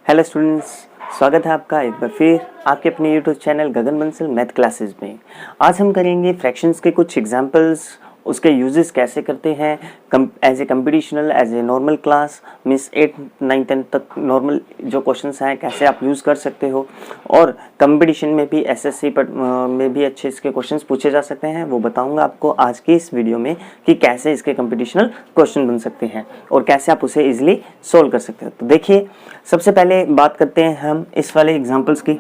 Hello students, स्वागत है आपका एक बार फिर आपके अपने यूट्यूब चैनल गगन बंसल मैथ क्लासेस में। आज हम करेंगे फ्रैक्शंस के कुछ एग्जांपल्स, उसके यूजेस कैसे करते हैं as a competitional, as a normal class means 8, 9, 10 तक नॉर्मल जो क्वेश्चंस हैं कैसे आप यूज़ कर सकते हो, और कंपटीशन में भी एसएससी में भी अच्छे इसके क्वेश्चंस पूछे जा सकते हैं। वो बताऊंगा आपको आज की इस वीडियो में कि कैसे इसके कंपटीशनल क्वेश्चन बन सकते हैं और कैसे आप उसे इजीली सोल्व कर सकते हो। तो देखिए, सबसे पहले बात करते हैं हम इस वाले एग्जाम्पल्स की।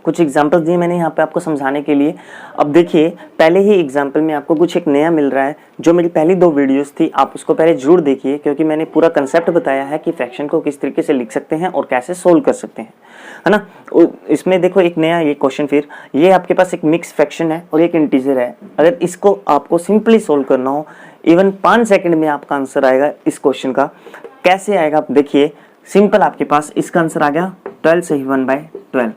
कुछ एग्जाम्पल्स दिए मैंने यहाँ पे आपको समझाने के लिए। अब देखिए, पहले ही एग्जाम्पल में आपको कुछ एक नया मिल रहा है। जो मेरी पहली 2 वीडियोस थी आप उसको पहले जरूर देखिए, क्योंकि मैंने पूरा कंसेप्ट बताया है कि फ्रैक्शन को किस तरीके से लिख सकते हैं और कैसे सोल्व कर सकते हैं, है ना। इसमें देखो एक नया ये क्वेश्चन, फिर ये आपके पास एक मिक्स फ्रैक्शन है और एक इंटीजर है। अगर इसको आपको सिंपली सोल्व करना हो, इवन 5 सेकेंड में आपका आंसर आएगा इस क्वेश्चन का। कैसे आएगा आप देखिए, सिंपल आपके पास इसका आंसर आ गया 12 से 1/12।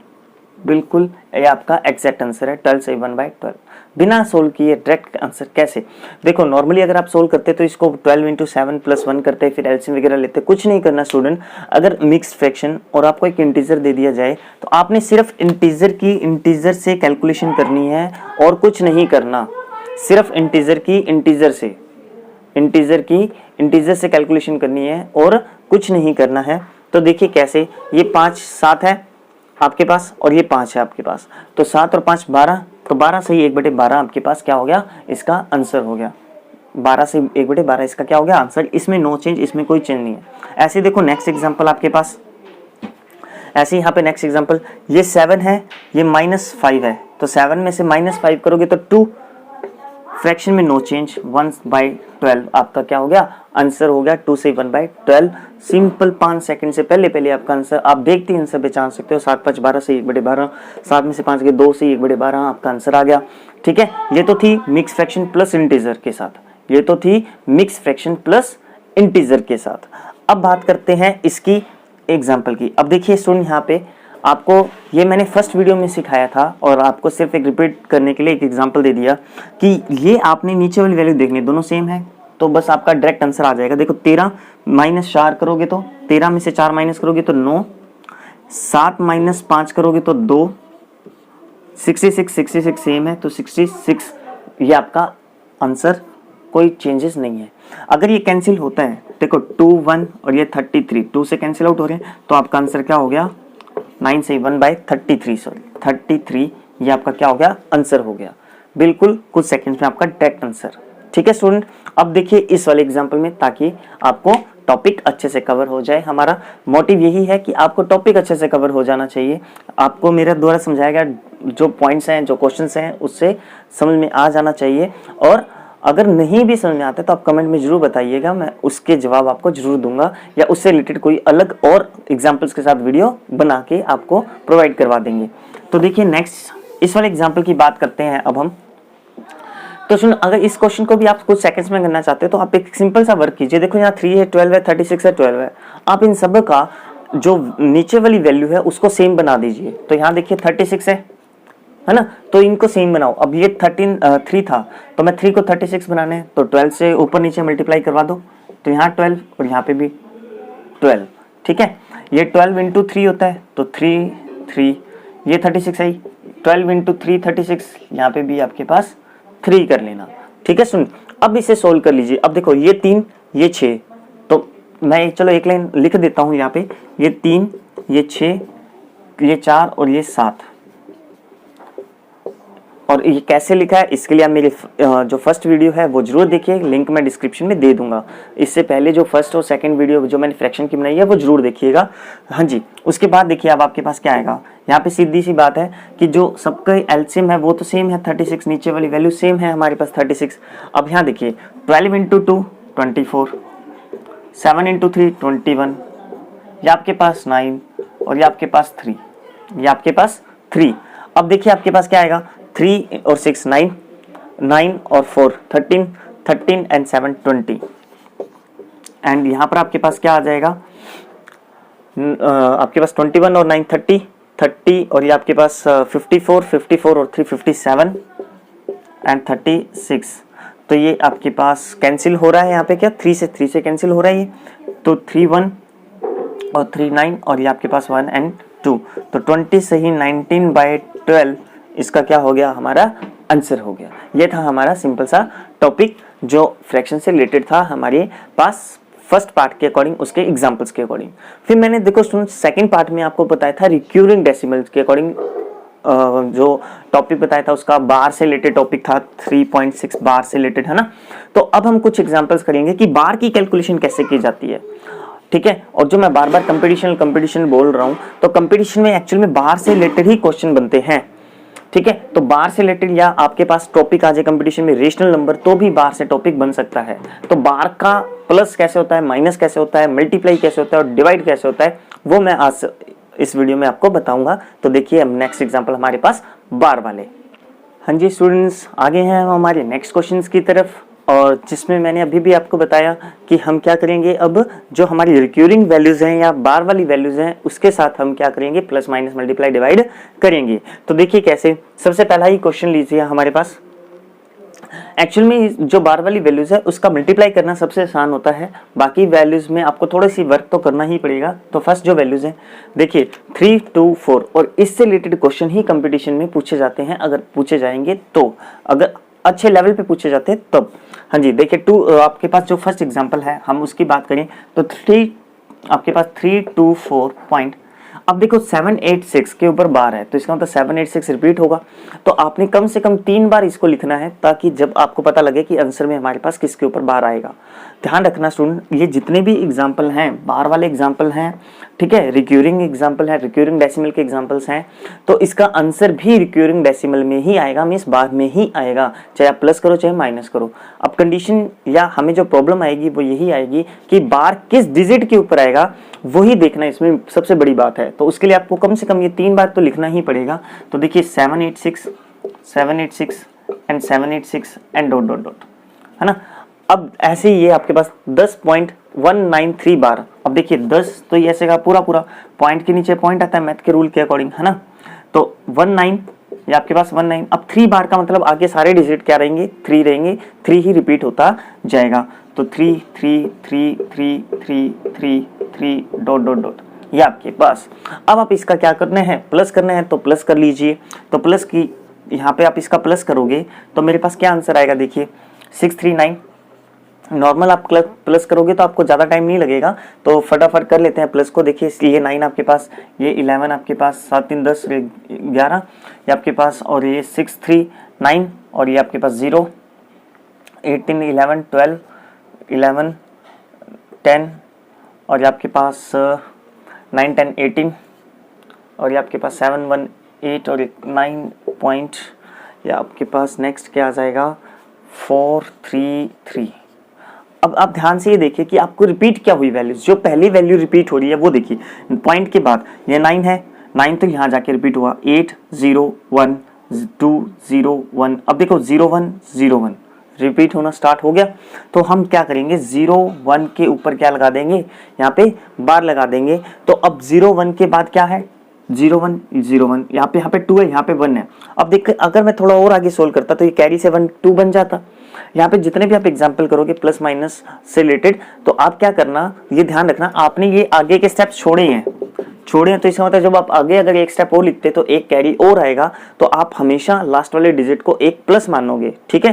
बिल्कुल ये आपका एग्जैक्ट आंसर है, 12 से 1/12 बिना सोल्व किए डायरेक्ट आंसर। कैसे देखो, नॉर्मली अगर आप सोल्व करते तो इसको 12 × 7 + 1 करते, फिर एलसीएम वगैरह लेते। कुछ नहीं करना स्टूडेंट। अगर मिक्स फ्रैक्शन और आपको एक इंटीजर दे दिया जाए तो आपने सिर्फ इंटीजर से कैलकुलेशन करनी है और कुछ नहीं करना। सिर्फ इंटीजर से कैलकुलेशन करनी है और कुछ नहीं करना है। तो देखिए कैसे, ये 5 7 है आपके पास और ये 5 है आपके पास, तो 7 और 5 12, तो 12 से 1/12 आपके पास क्या हो गया, इसका आंसर हो गया। 12 से 1/12 इसका क्या हो गया आंसर। इसमें नो चेंज, इसमें कोई चेंज नहीं है। ऐसे देखो नेक्स्ट एग्जांपल आपके पास, ऐसे यहाँ पे नेक्स्ट एग्जांपल, ये 7 है, ये -5 है, तो 7 में से -5 करोगे तो 2, फ्रैक्शन में नो चेंज, 1/12 आपका क्या हो गया आंसर हो गया। 2 से 1/12 सिंपल 5 सेकंड से पहले आपका आंसर आप देखते ही आंसर पहचान सकते हो। 7 5 12 से 1/12, 7 में से 5 गए 2 से 1/12 आपका आंसर आ गया। ठीक है, ये तो थी मिक्स फ्रैक्शन प्लस इंटीजर के साथ, अब बात करते हैं इसकी एग्जाम्पल की। अब देखिए सुन, यहाँ पे आपको ये मैंने फर्स्ट वीडियो में सिखाया था और आपको सिर्फ एक रिपीट करने के लिए एक एग्जांपल दे दिया कि ये आपने नीचे वाली वैल्यू देखनी, दोनों सेम है तो बस आपका डायरेक्ट आंसर आ जाएगा। देखो 13 - 4 करोगे तो 13 में से 4 माइनस करोगे तो 9, 7 - 5 करोगे तो 2, 66 सेम है तो 66, ये आपका आंसर, कोई चेंजेस नहीं है। अगर ये कैंसिल होता है, देखो 2 1 और ये 33, 2 से कैंसिल आउट हो रहे हैं, तो आपका आंसर क्या हो गया 9 से 1/33, ये आपका क्या हो गया आंसर हो गया। बिल्कुल कुछ सेकंड्स में आपका डायरेक्ट आंसर। ठीक है स्टूडेंट, अब देखिए इस वाले एग्जांपल में, ताकि आपको टॉपिक अच्छे से कवर हो जाए। हमारा मोटिव यही है कि आपको टॉपिक अच्छे से कवर हो जाना चाहिए। आपको मेरे द्वारा समझाया गया जो पॉइंट्स हैं, जो क्वेश्चंस हैं, उससे समझ में आ जाना चाहिए। और अगर नहीं भी समझ में आता तो आप कमेंट में जरूर बताइएगा, मैं उसके जवाब आपको जरूर दूंगा, या उससे रिलेटेड कोई अलग और एग्जांपल्स के साथ वीडियो बना के आपको प्रोवाइड करवा देंगे। तो देखिए नेक्स्ट इस वाले एग्जांपल की बात करते हैं अब हम। तो सुन, अगर इस क्वेश्चन को भी आप कुछ सेकंड्स में करना चाहते हो तो आप एक सिंपल सा वर्क कीजिए। देखो यहाँ 3 है, 12 है, 36 है, 12 है। आप इन सब का जो नीचे वाली वैल्यू है उसको सेम बना दीजिए। तो यहाँ देखिए 36 है ना, तो इनको सेम बनाओ। अब ये 3 था, तो मैं 3 को 36 बनाना है, तो 12 से ऊपर नीचे मल्टीप्लाई करवा दो, तो यहाँ 12 और यहाँ पे भी 12। ठीक है, ये 12 × 3 होता है, तो 3, ये 36 आई, 12 × 3 36, यहाँ पे भी आपके पास 3 कर लेना। ठीक है सुन, अब इसे सोल्व कर लीजिए। अब देखो ये 3, ये 6, तो मैं चलो एक लाइन लिख देता हूँ यहाँ पे, ये 3, ये 6, ये 4 और ये 7। और ये कैसे लिखा है इसके लिए आप मेरे जो फर्स्ट वीडियो है वो जरूर देखिए, लिंक मैं डिस्क्रिप्शन में दे दूंगा। इससे पहले जो फर्स्ट और सेकंड वीडियो जो मैंने फ्रैक्शन की बनाई है वो जरूर देखिएगा। हाँ जी, उसके बाद देखिए अब आपके पास क्या आएगा। यहाँ पे सीधी सी बात है कि जो सबका एलसीएम है वो तो सेम है 36, नीचे वाली वैल्यू सेम है हमारे पास 36। अब यहाँ देखिए 12 × 2 24, 7 × 3 21, ये आपके पास 9 और ये आपके पास 3, ये आपके पास 3। अब देखिए आपके पास क्या आएगा, 3 और 6 9, 9 और 4 13, 13 and 7 20। एंड यहाँ पर आपके पास क्या आ जाएगा, आपके पास 21 और 9 30, 30 और ये आपके पास 54, 54 और 3 57 एंड 36। तो ये आपके पास कैंसिल हो रहा है, यहाँ पे क्या 3 से कैंसिल हो रहा है ये, तो 3 1 और 3 9 और ये आपके पास 1 and 2, तो 20 से ही 19/12 इसका क्या हो गया, हमारा आंसर हो गया। ये था हमारा सिंपल सा टॉपिक जो फ्रैक्शन से रिलेटेड था हमारे पास फर्स्ट पार्ट के अकॉर्डिंग, उसके एग्जांपल्स के अकॉर्डिंग। फिर मैंने देखो स्टूडेंट सेकंड पार्ट में आपको बताया था रिक्यूरिंग डेसिमल्स के अकॉर्डिंग, जो टॉपिक बताया था उसका बार से रिलेटेड टॉपिक था, 3.6 बार से रिलेटेड है ना। तो अब हम कुछ एग्जांपल्स करेंगे कि बार की कैलकुलेशन कैसे की जाती है, ठीक है। और जो मैं बार बार कंपटीशन बोल रहा हूं, तो कंपटीशन में एक्चुअल में बार से रिलेटेड ही क्वेश्चन बनते हैं, ठीक है। तो बार से रिलेटेड या आपके पास टॉपिक आ जाए कंपटीशन में रेशनल नंबर, तो भी बार से टॉपिक बन सकता है। तो बार का प्लस कैसे होता है, माइनस कैसे होता है, मल्टीप्लाई कैसे होता है और डिवाइड कैसे होता है, वो मैं आज इस वीडियो में आपको बताऊंगा। तो देखिए अब नेक्स्ट एग्जांपल हमारे पास बार वाले। हाँ जी स्टूडेंट्स, आगे हैं हम हमारे नेक्स्ट क्वेश्चंस की तरफ, और जिसमें मैंने अभी भी आपको बताया कि हम क्या करेंगे, अब जो हमारी रिक्यूरिंग वैल्यूज हैं या बार वाली वैल्यूज हैं उसके साथ हम क्या करेंगे, प्लस माइनस मल्टीप्लाई डिवाइड करेंगे। तो देखिए कैसे, सबसे पहला ही क्वेश्चन लीजिए हमारे पास। एक्चुअल में जो बार वाली वैल्यूज है उसका मल्टीप्लाई करना सबसे आसान होता है, बाकी वैल्यूज में आपको थोड़ी सी वर्क तो करना ही पड़ेगा। तो फर्स्ट जो वैल्यूज है देखिए 3 2 4, और इससे रिलेटेड क्वेश्चन ही कंपटीशन में पूछे जाते हैं, अगर पूछे जाएंगे तो, अगर अच्छे लेवल पे पूछे जाते हैं तब। हाँ जी देखिए 2, आपके पास जो फर्स्ट एग्जांपल है हम उसकी बात करें तो 3, आपके पास 3 2 4 पॉइंट। अब देखो 786 के ऊपर बार है, तो इसका मतलब 786 रिपीट होगा। तो आपने कम से कम 3 बार इसको लिखना है, ताकि जब आपको पता लगे कि आंसर में हमारे पास किसके ऊपर बार आएगा। ध्यान रखना स्टूडेंट, ये जितने भी एग्जाम्पल हैं बार वाले एग्जाम्पल हैं, ठीक है, रिक्यूरिंग एग्जाम्पल है, रिक्यूरिंग डेसिमल के एग्जाम्पल्स हैं, तो इसका आंसर भी रिक्यूरिंग डेसिमल में ही आएगा, मीन्स बार में ही आएगा, चाहे आप प्लस करो चाहे माइनस करो। अब कंडीशन या हमें जो प्रॉब्लम आएगी वो यही आएगी कि बार किस डिजिट के ऊपर आएगा, वही देखना इसमें सबसे बड़ी बात है। तो उसके लिए आपको कम से कम ये 3 बार तो लिखना ही पड़ेगा। तो देखिए 786 and 786 and dot dot dot, है ना। अब ऐसे ही ये आपके पास 10.193 बार। अब देखिए 10 तो ये ऐसे का पूरा पॉइंट के नीचे पॉइंट आता है मैथ के रूल के अकॉर्डिंग, है ना। तो 19 ये आपके पास 19। अब 3 बार का मतलब आगे सारे डिजिट क्या रहेंगे, 3 रहेंगे, 3 ही रिपीट होता जाएगा। तो 3 3 3 3 3 3 3 डॉट डॉट डॉट, ये आपके पास। अब आप इसका क्या करना है, प्लस करना है, तो प्लस कर लीजिए। तो प्लस की यहाँ पे आप इसका प्लस करोगे तो मेरे पास क्या आंसर आएगा, देखिए 639। नॉर्मल आप प्लस करोगे तो आपको ज़्यादा टाइम नहीं लगेगा, तो फटाफट कर लेते हैं प्लस को। देखिए ये 9 आपके पास, ये 11 आपके पास, 7 3 10 11 ये आपके पास, और ये 6 3 9, और ये आपके पास 0 8 3 11 12 11 10, और ये आपके पास 9 10 18, और ये आपके पास 7 1 8 और 9 पॉइंट, या आपके पास नेक्स्ट क्या आ जाएगा 4 3 3। अब आप ध्यान से ये देखिए कि आपको रिपीट क्या हुई वैल्यूज, जो पहली वैल्यू रिपीट हो रही है वो देखिए पॉइंट के बाद ये 9 है, 9 तो यहाँ जाके रिपीट हुआ, 8 0 1 2 0 1। अब देखो 0 1 0 1 रिपीट होना स्टार्ट हो गया। तो हम क्या करेंगे, 0 1 के ऊपर क्या लगा देंगे, यहाँ पे बार लगा देंगे। तो अब 0 1 के बाद क्या है, 0 1 0 1, यहाँ पे 2 है, यहाँ पे 1 है। अब देखिए अगर मैं थोड़ा और आगे सोल्व करता तो ये कैरी से 1 2 बन जाता। यहाँ पे जितने भी आप एग्जाम्पल करोगे प्लस माइनस से रिलेटेड, तो आप क्या करना, ये ध्यान रखना, आपने ये आगे के स्टेप्स छोड़े हैं, तो इसका मतलब जब आप आगे अगर एक स्टेप और लिखते तो एक कैरी और आएगा, तो आप हमेशा लास्ट वाले डिजिट को एक प्लस मानोगे, ठीक है।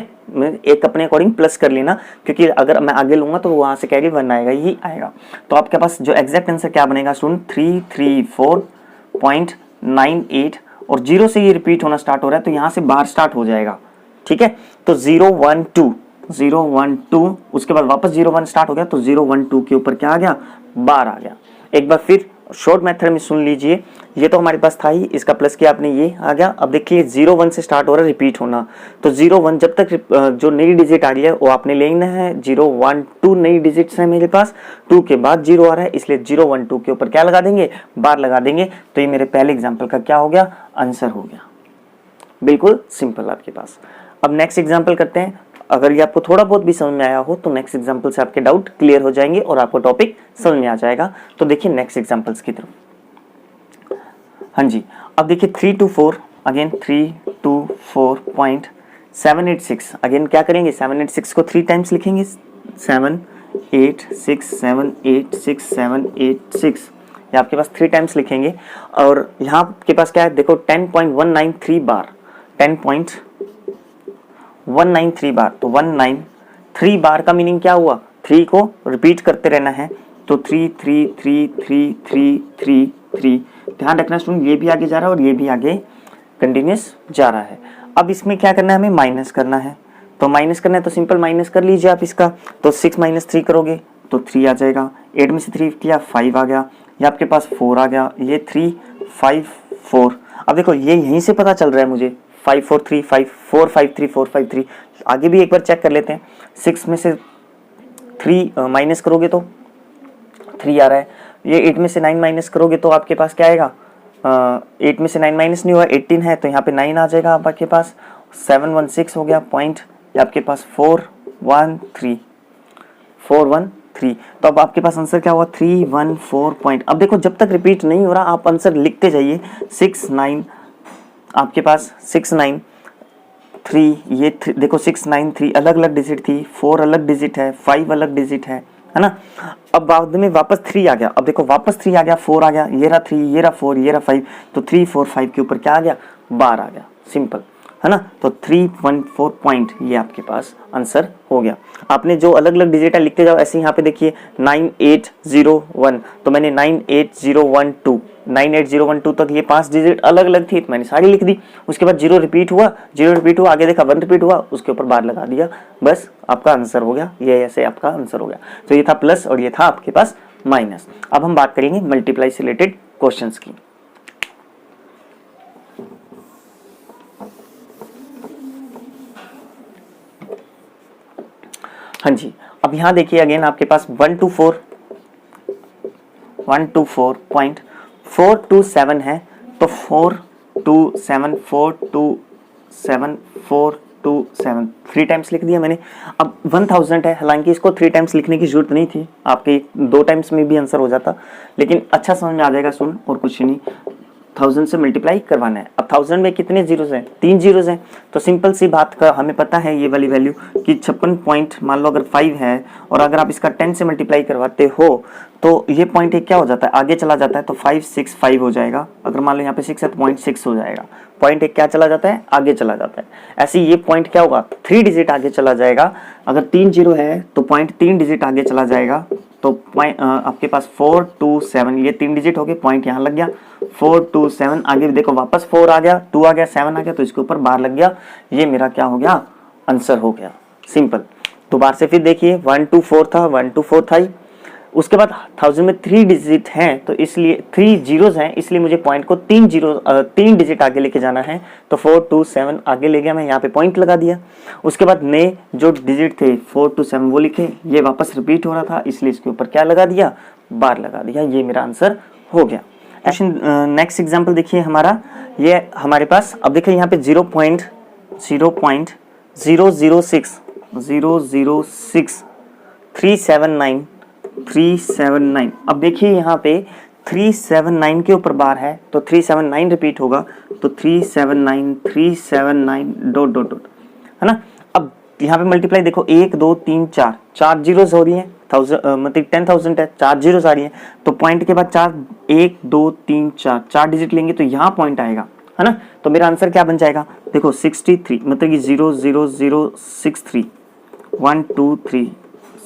एक अपने अकॉर्डिंग प्लस कर लेना, क्योंकि अगर मैं आगे लूंगा तो वहां से कैरी 1 आएगा, यही आएगा। तो आपके पास जो एग्जैक्ट आंसर क्या बनेगा स्टूडेंट, 334.98, और 0 से ये रिपीट होना स्टार्ट हो रहा है, तो यहाँ से बार स्टार्ट हो जाएगा, ठीक है। तो 0 1 2, उसके बाद वापस 0 1 स्टार्ट हो गया, तो 0 1 2 के ऊपर क्या आ गया, बार आ गया। एक बार फिर शॉर्ट मेथड में सुन लीजिए, ये तो हमारे पास था ही, इसका प्लस किया आपने, ये आ गया। अब देखिए 0 1 से स्टार्ट हो रहा है रिपीट होना, तो 0 1 जब तक जो नई डिजिट आ रही है वो आपने लेना है। 0 1 2 नई डिजिट्स है मेरे पास, 2 के बाद 0 आ रहा है, इसलिए 0 1 2 के ऊपर क्या लगा देंगे, बार लगा देंगे। तो ये मेरे पहले एग्जाम्पल का क्या हो गया, आंसर हो गया। बिल्कुल सिंपल आपके पास। अब नेक्स्ट एग्जाम्पल करते हैं। अगर ये आपको थोड़ा बहुत भी समझ में आया हो तो नेक्स्ट एग्जाम्पल से आपके डाउट क्लियर हो जाएंगे और आपको टॉपिक समझ में आ जाएगा। तो देखिए नेक्स्ट एग्जाम्पल्स की तरफ। हाँ जी, अब देखिए 3 2 4, अगेन 3 2 4.786। अगेन क्या करेंगे, 786 को 3 टाइम्स लिखेंगे, 7 8 6 7 8 6 7 8 6। ये आपके पास 3 टाइम्स लिखेंगे। और यहाँ आपके पास क्या है, देखो 10.193 बार, 10.193 बार, तो 193 बार का मीनिंग क्या हुआ, 3 को रिपीट करते रहना है, तो 3 3 3 3 3 3 3। ध्यान रखना स्टूडेंट, ये भी आगे जा रहा है और ये भी आगे कंटिन्यूस जा रहा है। अब इसमें क्या करना है, हमें माइनस करना है, तो माइनस करना है तो सिंपल माइनस कर लीजिए आप इसका, तो 6 - 3 करोगे तो 3 आ जाएगा, 8 में से 3 किया 5 आ गया, ये आपके पास 4 आ गया, ये 3 5 4। अब देखो ये यहीं से पता चल रहा है मुझे 5 4 3 5 4 5 3 4 5 3। आगे भी एक बार चेक कर लेते हैं, 6 में से 3 माइनस करोगे तो 3 आ रहा है, ये 8 में से 9 माइनस करोगे तो आपके पास क्या आएगा, 8 में से 9 माइनस नहीं हुआ, 18 है तो यहाँ पे 9 आ जाएगा आपके पास, 716 हो गया पॉइंट, ये आपके पास 413। तो अब आपके पास आंसर क्या हुआ, 314 पॉइंट। अब देखो जब तक रिपीट नहीं हो रहा आप आंसर लिखते जाइए। 6 9 आपके पास 6 9 3, ये देखो 6 9 3 अलग अलग डिजिट थी, 4 अलग डिजिट है, 5 अलग डिजिट है ना। अब बाद में वापस 3 आ गया, अब देखो वापस 3 आ गया, 4 आ गया, ये रहा 3, ये रहा 4, ये रहा 5, तो 3 4 5 के ऊपर क्या आ गया, 12 आ गया, सिंपल है ना। तो 314 पॉइंट ये आपके पास आंसर हो गया। आपने जो अलग अलग डिजिट है लिखते जाओ, ऐसे यहाँ पे देखिए 9801, तो मैंने 98012 तक ये 5 डिजिट अलग अलग थी, तो मैंने सारी लिख दी। उसके बाद 0 रिपीट हुआ, आगे देखा 1 रिपीट हुआ, उसके ऊपर बार लगा दिया, बस आपका आंसर हो गया। ये ऐसे आपका आंसर हो गया। तो ये था प्लस और ये था आपके पास माइनस। अब हम बात करेंगे मल्टीप्लाई से रिलेटेड क्वेश्चंस की। हाँ जी, अब यहाँ देखिए अगेन आपके पास 124.427 है, तो 427 3 टाइम्स लिख दिया मैंने। अब 1000 है, हालांकि इसको 3 टाइम्स लिखने की जरूरत नहीं थी, आपके 2 टाइम्स में भी आंसर हो जाता, लेकिन अच्छा समझ में आ जाएगा सुन, और कुछ नहीं, 1000 से मल्टीप्लाई करवाना है। अब 1000 में कितने जीरोस हैं, 3 जीरोस हैं, तो सिंपल सी बात का हमें पता है ये वाली वैल्यू कि 56 पॉइंट, मान लो अगर 5 है और अगर आप इसका 10 से मल्टीप्लाई करवाते हो तो ये पॉइंट एक क्या हो जाता है, आगे चला जाता है, तो 565 हो जाएगा। अगर मान लो यहाँ पे 6 है तो 0.6 हो जाएगा, पॉइंट एक क्या चला जाता है, आगे चला जाता है। ऐसे ये पॉइंट क्या होगा, 3 डिजिट आगे चला जाएगा। अगर 3 जीरो है तो पॉइंट 3 डिजिट आगे चला जाएगा, तो आपके पास 427, ये 3 डिजिट हो गए, पॉइंट यहाँ लग गया 427। आगे देखो वापस 4 आ गया, 2 आ गया, 7 आ गया, तो इसके ऊपर बार लग गया, ये मेरा क्या हो गया, आंसर हो गया, सिंपल। दोबारा से फिर देखिए 124 था, 124 था ही। उसके बाद 1000 में 3 डिजिट हैं, तो इसलिए 3 जीरोस हैं, इसलिए मुझे पॉइंट को 3 डिजिट आगे लेके जाना है, तो 427 आगे ले गया मैं, यहाँ पे पॉइंट लगा दिया। उसके बाद नए जो डिजिट थे 427 वो लिखे, ये वापस रिपीट हो रहा था, इसलिए इसके ऊपर क्या लगा दिया, बार लगा दिया, ये मेरा आंसर हो गया। नेक्स्ट एग्जाम्पल देखिए हमारा, ये हमारे पास अब देखिए यहाँ पे 0.006 379। अब देखिए यहाँ पे 379 के ऊपर बार है, तो 379 रिपीट होगा, तो 379 डॉट है ना। अब यहाँ पे मल्टीप्लाई देखो 1 2 3 4 जीरोस हो रही है, मतलब 10,000 है, 4 जीरोस आ रही है, तो पॉइंट के बाद 4 1 2 3 4 डिजिट लेंगे तो यहाँ पॉइंट आएगा, है ना। तो मेरा आंसर क्या बन जाएगा, देखो 63, मतलब कि 00063 1 2 3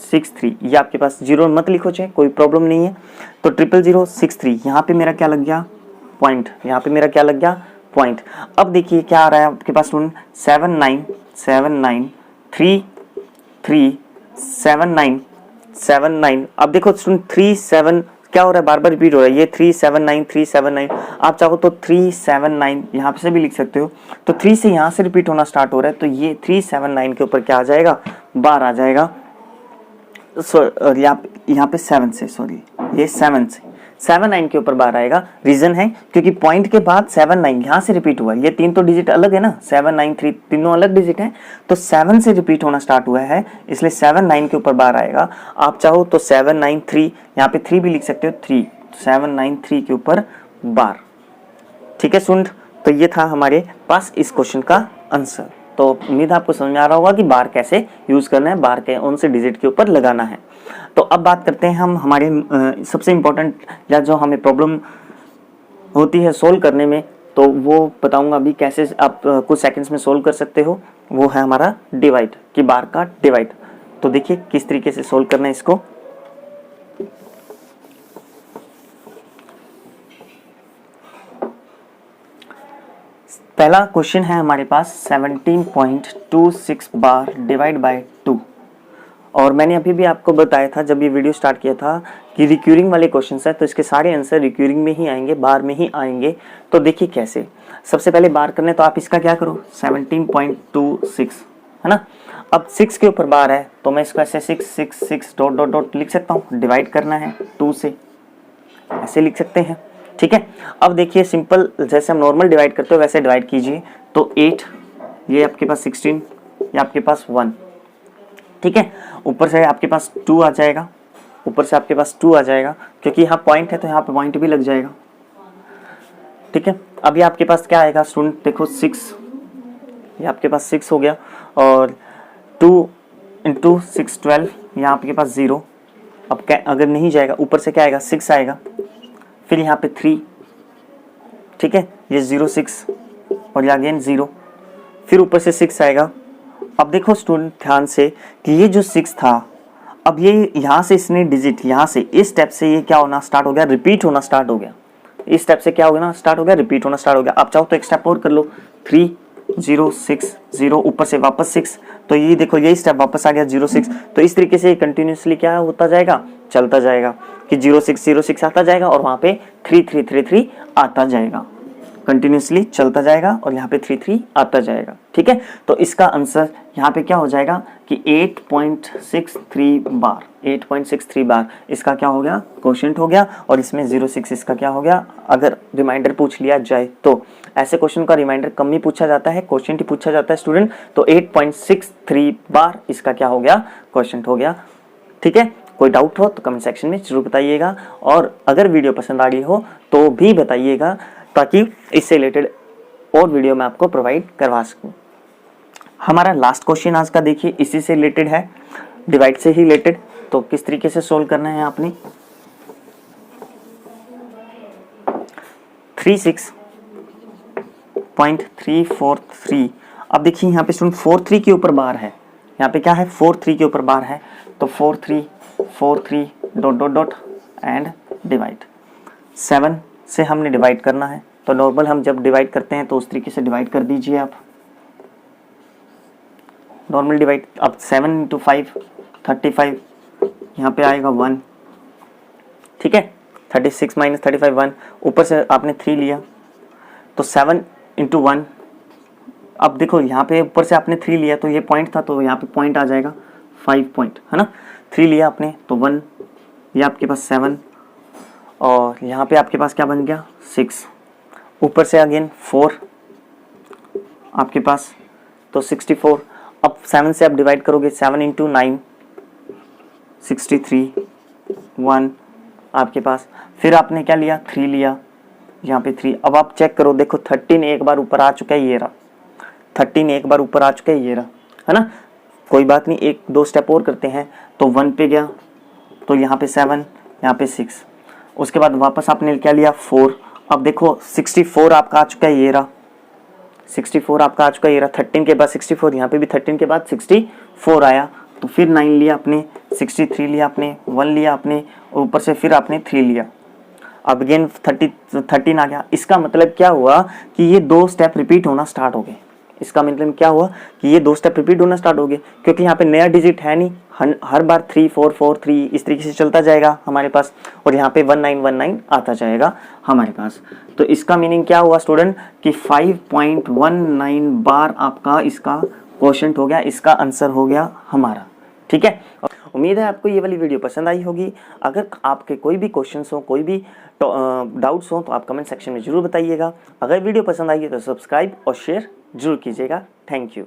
6 3, ये आपके पास जीरो मत लिखो चाहे, कोई प्रॉब्लम नहीं है, तो 0063 यहाँ पे मेरा क्या लग गया, पॉइंट, यहाँ पे मेरा क्या लग गया, पॉइंट। अब देखिए क्या आ रहा है आपके पास, 79 अब देखो 37 क्या हो रहा है, बार बार रिपीट हो रहा है, ये 379 आप चाहो तो 379 यहाँ पे से भी लिख सकते हो, तो 3 से यहाँ से रिपीट होना स्टार्ट हो रहा है, तो ये 379 के ऊपर क्या आ जाएगा, बार आ जाएगा। यहाँ पे 7 से, सॉरी ये 7 से 79 के ऊपर बार आएगा। रीजन है क्योंकि पॉइंट के बाद 79 यहाँ से रिपीट हुआ, ये 3 तो डिजिट अलग है ना, 793 तीनों अलग डिजिट हैं, तो 7 से रिपीट होना स्टार्ट हुआ है, इसलिए 79 के ऊपर बार आएगा। आप चाहो तो 793, यहाँ पे 3 भी लिख सकते हो, 793 के ऊपर बार, ठीक है सुन। तो ये था हमारे पास इस क्वेश्चन का आंसर। तो उम्मीद है आपको समझ में आ रहा होगा कि बार कैसे यूज़ करना है, बार के उन से डिजिट के ऊपर लगाना है। तो अब बात करते हैं हम हमारे सबसे इम्पोर्टेंट या जो हमें प्रॉब्लम होती है सोल्व करने में, तो वो बताऊंगा अभी कैसे आप कुछ सेकंड्स में सोल्व कर सकते हो। वो है हमारा डिवाइड, कि बार का डिवाइड। तो देखिए किस तरीके से सोल्व करना है इसको। पहला क्वेश्चन है हमारे पास 17.26 बार डिवाइड बाय 2। और मैंने अभी भी आपको बताया था जब ये वीडियो स्टार्ट किया था कि रिक्यूरिंग वाले क्वेश्चंस है, तो इसके सारे आंसर रिक्यूरिंग में ही आएंगे, बार में ही आएंगे। तो देखिए कैसे। सबसे पहले बार करने, तो आप इसका क्या करो 17.26 है ना। अब 6 के ऊपर बार है तो मैं इसको ऐसे 6 डॉट डॉट डॉट लिख सकता हूँ। डिवाइड करना है 2 से, ऐसे लिख सकते हैं, ठीक है। अब देखिए सिंपल, जैसे हम नॉर्मल डिवाइड करते हो वैसे डिवाइड कीजिए। तो 8, ये आपके पास 16, ये आपके पास 1, ठीक है। ऊपर से आपके पास 2 आ जाएगा, ऊपर से आपके पास 2 आ जाएगा, क्योंकि यहाँ पॉइंट है तो यहाँ पे पॉइंट भी लग जाएगा, ठीक है। अभी आपके पास क्या आएगा स्टूडेंट, देखो 6, ये आपके पास 6 हो गया, और 2 इंटू 6 12, यहाँ आपके पास 0। अब क्या, अगर नहीं जाएगा ऊपर से क्या आएगा 6 आएगा, फिर यहाँ पे 3, ठीक है, ये 0 6 और ये अगेन 0, फिर ऊपर से 6 आएगा। अब देखो स्टूडेंट ध्यान से कि ये जो 6 था, अब ये यहाँ से इसने डिजिट यहाँ से इस स्टेप से ये क्या होना स्टार्ट हो गया, रिपीट होना स्टार्ट हो गया। इस स्टेप से क्या हो गया ना, स्टार्ट हो गया, रिपीट होना स्टार्ट हो गया। आप चाहो तो एक स्टेप और कर लो, 3 0 6 0, ऊपर से वापस 6, तो ये देखो यही स्टेप वापस आ गया 0 6। तो इस तरीके से कंटिन्यूसली क्या होता जाएगा, चलता जाएगा कि 0 6 आता जाएगा और वहाँ पे 3 3 3 3 आता जाएगा, कंटिन्यूसली चलता जाएगा और यहाँ पे 3 3 आता जाएगा, ठीक है। तो इसका आंसर यहाँ पे क्या हो जाएगा कि 8.63 बार, 8.63 बार इसका क्या हो गया, क्वोशिएंट हो गया। और इसमें 0 6 इसका क्या हो गया, अगर रिमाइंडर पूछ लिया जाए तो। ऐसे क्वेश्चन का रिमाइंडर कम ही पूछा जाता है, क्वोशिएंट ही पूछा जाता है स्टूडेंट। तो 8.63 बार इसका क्या हो गया, क्वोशिएंट हो गया, ठीक है। कोई डाउट हो तो कमेंट सेक्शन में जरूर बताइएगा, और अगर वीडियो पसंद आ रही हो तो भी बताइएगा, ताकि इससे रिलेटेड और वीडियो मैं आपको प्रोवाइड करवा सकूं। हमारा लास्ट क्वेश्चन आज का देखिए इसी से रिलेटेड है, डिवाइड से ही रिलेटेड। तो किस तरीके से सोल्व करना है आपने, 36.343। अब देखिए यहाँ पे स्टूडेंट 43 के ऊपर बार है, यहाँ पे क्या है 43 के ऊपर बार है, तो 43 dot dot dot and divide. 7 से हमने डिवाइड करना है, तो नॉर्मल हम जब डिवाइड करते हैं तो उस तरीके से डिवाइड कर दीजिए आप, नॉर्मल डिवाइड। अब 7 इंटू 5 35, यहाँ पे आएगा 1, ठीक है। 36 माइनस 35 1, ऊपर से आपने 3 लिया तो 7 इंटू 1। अब देखो यहाँ पे ऊपर से आपने 3 लिया तो ये पॉइंट था, तो यहाँ पे पॉइंट आ जाएगा 5 पॉइंट, है ना। 3 लिया आपने तो 1, ये आपके पास 7, और यहाँ पे आपके पास क्या बन गया 6, ऊपर से अगेन 4 आपके पास, तो 64। अब 7 से आप डिवाइड करोगे, 7 इंटू 9 63 1 आपके पास, फिर आपने क्या लिया 3 लिया, यहाँ पे 3। अब आप चेक करो, देखो 13 एक बार ऊपर आ चुका है, ये रहा 13 एक बार ऊपर आ चुका है, ये रहा, है ना। कोई बात नहीं, एक दो स्टेप और करते हैं। तो 1 पे गया तो यहाँ पे 7, यहाँ पे 6, उसके बाद वापस आपने क्या लिया 4। अब देखो 64 आपका आ चुका है, ये रहा 64 आपका आ चुका है, ये रहा 13 के बाद 64, यहाँ पे भी 13 के बाद 64 आया। तो फिर 9 लिया आपने, 63 लिया आपने, 1 लिया आपने, और ऊपर से फिर आपने 3 लिया। अब अगेन 13 आ गया। इसका मतलब क्या हुआ कि ये 2 स्टेप रिपीट होना स्टार्ट हो गए। इसका मतलब क्या हुआ कि ये 2 स्टेप रिपीट होना स्टार्ट हो गए, क्योंकि यहाँ पे नया डिजिट है नहीं, हर बार 3 4 4 3 इस तरीके से चलता जाएगा हमारे पास, और यहाँ पे 1919 आता जाएगा हमारे पास। तो इसका मीनिंग क्या हुआ स्टूडेंट कि 5.19 बार आपका इसका क्वोशिएंट हो गया, इसका आंसर हो गया हमारा, ठीक है। उम्मीद है आपको ये वाली वीडियो पसंद आई होगी। अगर आपके कोई भी क्वेश्चंस हो, कोई भी डाउट्स हो, तो आप कमेंट सेक्शन में ज़रूर बताइएगा। अगर वीडियो पसंद आई है तो सब्सक्राइब और शेयर जरूर कीजिएगा। Thank you.